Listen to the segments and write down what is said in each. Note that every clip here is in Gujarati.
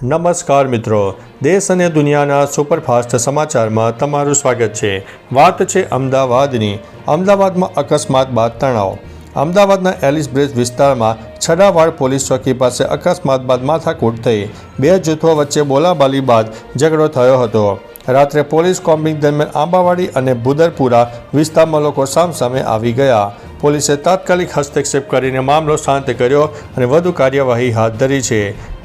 નમસ્કાર મિત્રો, દેશ અને દુનિયાના સુપરફાસ્ટ સમાચારમાં તમારું સ્વાગત છે। વાત છે અમદાવાદની। અમદાવાદમાં અકસ્માત બાદ તણાવ। અમદાવાદના એલિસ બ્રિજ વિસ્તારમાં છડાવાડ પોલીસ ચોકી પાસે અકસ્માત બાદ માથાકૂટ થઈ। બે જૂથો વચ્ચે બોલાબાલી બાદ ઝઘડો થયો હતો। રાત્રે પોલીસ કોમ્બિંગ દરમિયાન આંબાવાડી અને ભુદરપુરા વિસ્તારમાં લોકો સામસામે આવી ગયા। પોલીસે તાત્કાલિક હસ્તક્ષેપ કરીને મામલો શાંત કર્યો અને વધુ કાર્યવાહી હાથ ધરી છે।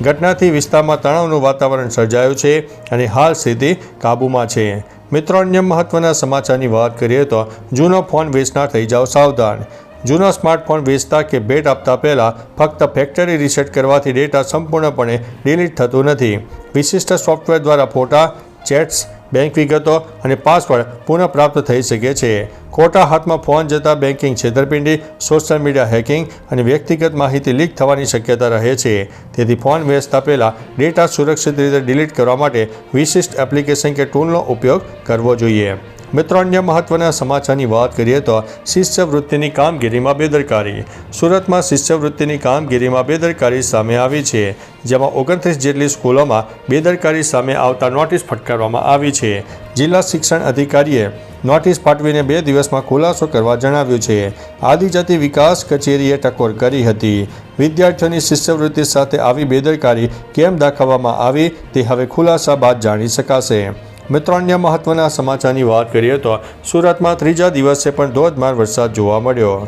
ઘટનાથી વિસ્તારમાં તણાવનું વાતાવરણ સર્જાયું છે અને હાલ સ્થિતિ કાબૂમાં છે। મિત્રો, અન્ય મહત્વના સમાચારની વાત કરીએ તો જૂનો ફોન વેચનાર થઈ જાઓ સાવધાન। જૂનો સ્માર્ટફોન વેચતા કે ભેટ આપતા પહેલાં ફક્ત ફેક્ટરી રીસેટ કરવાથી ડેટા સંપૂર્ણપણે ડિલીટ થતું નથી। વિશિષ્ટ સોફ્ટવેર દ્વારા ફોટા, ચેટ્સ, બેંક વિગતો અને પાસવર્ડ પુનઃપ્રાપ્ત થઈ શકે છે। ખોટા હાથમાં ફોન જતાં બેન્કિંગ છેતરપિંડી, સોશિયલ મીડિયા હેકિંગ અને વ્યક્તિગત માહિતી લીક થવાની શક્યતા રહે છે। તેથી ફોન વેચતા પહેલાં ડેટા સુરક્ષિત રીતે ડિલીટ કરવા માટે વિશિષ્ટ એપ્લિકેશન કે ટૂલનો ઉપયોગ કરવો જોઈએ। મિત્રો, અન્ય મહત્વના સમાચારની વાત કરીએ તો શિષ્યવૃત્તિની કામગીરીમાં બેદરકારી। સુરતમાં શિષ્યવૃત્તિની કામગીરીમાં બેદરકારી સામે આવી છે, જેમાં 29 જેટલી સ્કૂલોમાં બેદરકારી સામે આવતા નોટિસ ફટકારવામાં આવી છે। જિલ્લા શિક્ષણ અધિકારીએ નોટિસ પાઠવીને 2 દિવસમાં ખુલાસો કરવા જણાવ્યું છે। આદિજાતિ વિકાસ કચેરીએ ટકોર કરી હતી। વિદ્યાર્થીઓની શિષ્યવૃત્તિ સાથે આવી બેદરકારી કેમ દાખવવામાં આવી તે હવે ખુલાસા બાદ જાણી શકાશે। મિત્રો, અન્ય મહત્વના સમાચારની વાત કરીએ તો સુરતમાં ત્રીજા દિવસે પણ ધોધમાર વરસાદ જોવા મળ્યો।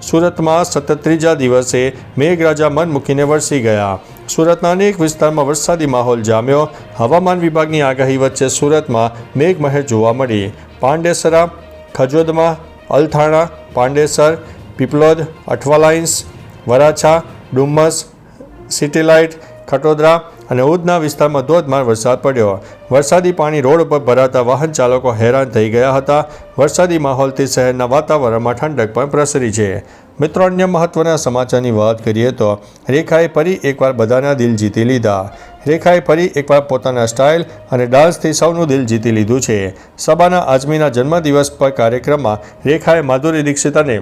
સુરતમાં સતત ત્રીજા દિવસે મેઘરાજા મન મૂકીને વરસી ગયા। સુરતના અનેક વિસ્તારમાં વરસાદી માહોલ જામ્યો। હવામાન વિભાગની આગાહી વચ્ચે સુરતમાં મેઘમહેર જોવા મળી। પાંડેસરા, ખજોદમાં, અલથાણા, પાંડેસર, પીપલોદ, અઠવાલાઇન્સ, વરાછા, ડુમ્મસ, સિટીલાઇટ, ખટોદરા અને ઉધના વિસ્તારમાં ધોધમાર વરસાદ પડ્યો। વરસાદી પાણી રોડ પર ભરાતા વાહન ચાલકો હેરાન થઈ ગયા હતા। વરસાદી માહોલથી શહેરના વાતાવરણમાં ઠંડક પણ પ્રસરી છે। મિત્રો, અન્ય મહત્વના સમાચારની વાત કરીએ તો રેખાએ ફરી એકવાર બધાના દિલ જીતી લીધા। રેખાએ ફરી એકવાર પોતાના સ્ટાઇલ અને ડાન્સથી સૌનું દિલ જીતી લીધું છે। સબાના આઝમીના જન્મદિવસ પર કાર્યક્રમમાં રેખાએ માધુરી દીક્ષિત અને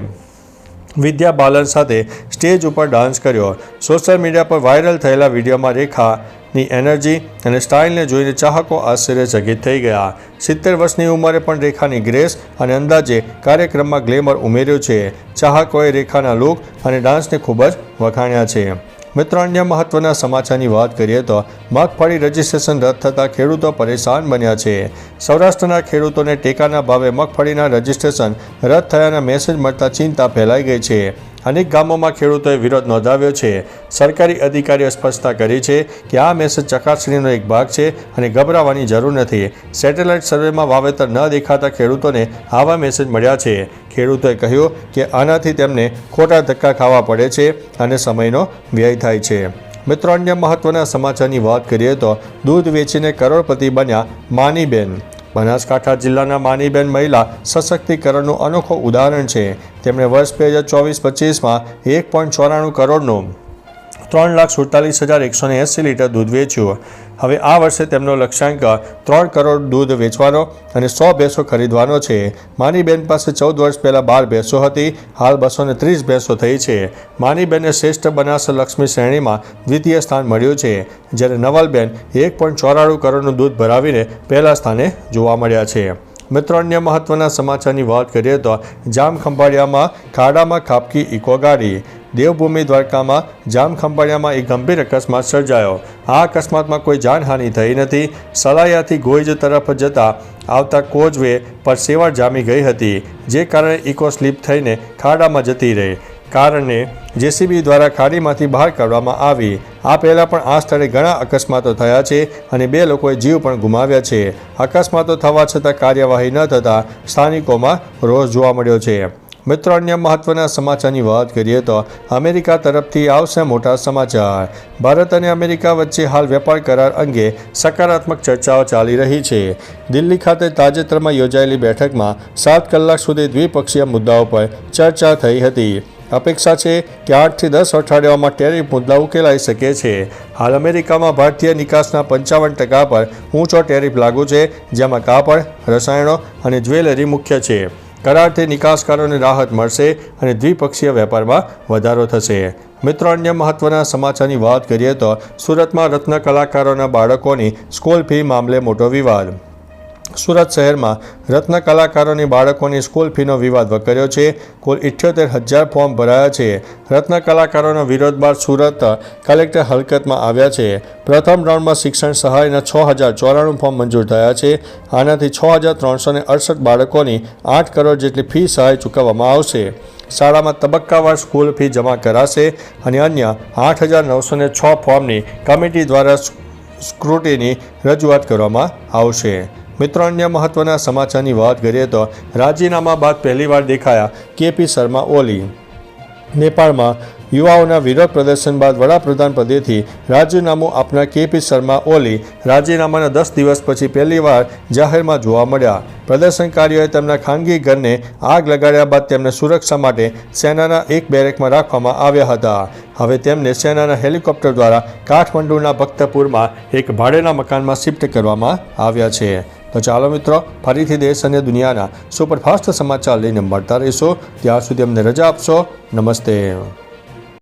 વિદ્યા બાલન સાથે સ્ટેજ ઉપર ડાન્સ કર્યો। સોશિયલ મીડિયા પર વાયરલ થયેલા વિડીયોમાં રેખાની એનર્જી અને સ્ટાઇલને જોઈને ચાહકો આશ્ચર્યચકિત થઈ ગયા। 70 વર્ષની ઉંમરે પણ રેખાની ગ્રેસ અને અંદાજે કાર્યક્રમમાં ગ્લેમર ઉમેર્યું છે। ચાહકોએ રેખાના લુક અને ડાન્સને ખૂબ જ વખાણ્યા છે। મિત્રો, અન્ય મહત્વના સમાચારની વાત કરીએ તો મગફળી રજીસ્ટ્રેશન રદ થતાં ખેડૂતો પરેશાન બન્યા છે। સૌરાષ્ટ્રના ખેડૂતોને ટેકાના ભાવે મગફળીના રજીસ્ટ્રેશન રદ થયાના મેસેજ મળતા ચિંતા ફેલાઈ ગઈ છે। અનેક ગામોમાં ખેડૂતોએ વિરોધ નોંધાવ્યો છે। સરકારી અધિકારીઓએ સ્પષ્ટતા કરી છે કે આ મેસેજ ચકાસણીનો એક ભાગ છે અને ગભરાવાની જરૂર નથી। સેટેલાઇટ સર્વેમાં વાવેતર ન દેખાતા ખેડૂતોને આવા મેસેજ મળ્યા છે। ખેડૂતોએ કહ્યું કે આનાથી તેમને ખોટા ધક્કા ખાવા પડે છે અને સમયનો વ્યય થાય છે। મિત્રો, અન્ય મહત્વના સમાચારની વાત કરીએ તો દૂધ વેચીને કરોડપતિ બન્યા માનીબેન। બનાસકાંઠા જિલ્લાના માનીબેન મહિલા સશક્તિકરણનું અનોખું ઉદાહરણ છે। તેમણે વર્ષ 2024-25માં 1.94 કરોડનું 3,47,180 લીટર દૂધ વેચ્યું। હવે આ વર્ષે તેમનો લક્ષ્યાંક 3 કરોડ દૂધ વેચવાનો અને 100 ભેંસો ખરીદવાનો છે। માનીબેન પાસે 14 વર્ષ પહેલાં 12 ભેંસો હતી। હાલ 230 ભેંસો થઈ છે। માનીબેનને શ્રેષ્ઠ બનાસ લક્ષ્મી શ્રેણીમાં દ્વિતીય સ્થાન મળ્યું છે, જ્યારે નવલબેન 1.94 કરોડનું દૂધ ભરાવીને પહેલા સ્થાને જોવા મળ્યા છે। મિત્રો, અન્ય મહત્વના સમાચારની વાત કરીએ તો જામખંભાળિયામાં ખાડામાં ખાબકી ઇકો ગાડી। દેવભૂમિ દ્વારકામાં જામખંભાળિયામાં એક ગંભીર અકસ્માત સર્જાયો। આ અકસ્માતમાં કોઈ જાનહાનિ થઈ નથી। સલાયાથી ગોઈજ તરફ જતા આવતા કોઝવે પર સેવાળ જામી ગઈ હતી, જે કારણે ઇકો સ્લીપ થઈને ખાડામાં જતી રહી, કારણે જેસીબી દ્વારા ખાડીમાંથી બહાર કાઢવામાં આવી। આ પહેલાં પણ આ સ્થળે ઘણા અકસ્માતો થયા છે અને 2 લોકોએ જીવ પણ ગુમાવ્યા છે। અકસ્માતો થવા છતાં કાર્યવાહી ન થતાં સ્થાનિકોમાં રોષ જોવા મળ્યો છે। મિત્રો, અન્ય મહત્વના સમાચારની વાત કરીએ તો અમેરિકા તરફથી આવશે મોટા સમાચાર। ભારત અને અમેરિકા વચ્ચે હાલ વેપાર કરાર અંગે સકારાત્મક ચર્ચાઓ ચાલી રહી છે। દિલ્હી ખાતે તાજેતરમાં યોજાયેલી બેઠકમાં 7 કલાક સુધી દ્વિપક્ષીય મુદ્દાઓ પર ચર્ચા થઈ હતી। અપેક્ષા છે કે 8 થી 10 અઠવાડિયાઓમાં ટેરિફ મુદ્દા ઉકેલાઈ શકે છે। હાલ અમેરિકામાં ભારતીય નિકાસના 55% પર ઊંચો ટેરિફ લાગુ છે, જેમાં કાપડ, રસાયણો અને જ્વેલરી મુખ્ય છે। કરારથી નિકાસકારોને રાહત મળશે અને દ્વિપક્ષીય વેપારમાં વધારો થશે। મિત્રો, અન્ય મહત્વના સમાચારની વાત કરીએ તો સુરતમાં રત્ન કલાકારોના બાળકોની સ્કૂલ ફી મામલે મોટો વિવાદ. સુરત શહેરમાં રત્ન કલાકારોની બાળકોની સ્કૂલ ફીનો વિવાદ વકર્યો છે. કુલ 78,000 ફોર્મ ભરાયા છે. રત્ન કલાકારોના વિરોધ બાદ સુરત કલેક્ટર હરકતમાં આવ્યા છે. પ્રથમ રાઉન્ડમાં શિક્ષણ સહાયના 6,094 ફોર્મ મંજૂર થયા છે. આનાથી 6,368 બાળકોની 8 કરોડ જેટલી ફી સહાય ચૂકવવામાં આવશે. શાળામાં તબક્કાવાર સ્કૂલ ફી જમા કરાશે અને અન્ય 8,906 ફોર્મની કમિટી દ્વારા સ્ક્રુટિની રજૂઆત કરવામાં આવશે. મિત્રો, અન્ય મહત્વના સમાચારની વાત કરીએ તો રાજીનામા બાદ પહેલીવાર દેખાયા કેપી શર્મા ઓલી. નેપાળમાં યુવાઓના વિરોધ પ્રદર્શન બાદ વડાપ્રધાન પદેથી રાજીનામું આપનાર કેપી શર્મા ઓલી રાજીનામાના 10 દિવસ પછી પહેલીવાર જાહેરમાં જોવા મળ્યા. પ્રદર્શનકારીઓએ તેમના ખાનગી ઘરને આગ લગાડ્યા બાદ તેમને સુરક્ષા માટે સેનાના એક બેરેકમાં રાખવામાં આવ્યા હતા. હવે તેમને સેનાના હેલિકોપ્ટર દ્વારા કાઠમંડુના ભક્તપુરમાં એક ભાડેના મકાનમાં શિફ્ટ કરવામાં આવ્યા છે. તો ચાલો મિત્રો, ફરીથી દેશ અને દુનિયાના સુપરફાસ્ટ સમાચાર લઈને મળતા રહીશું. ત્યાં સુધી અમને રજા આપશો. નમસ્તે.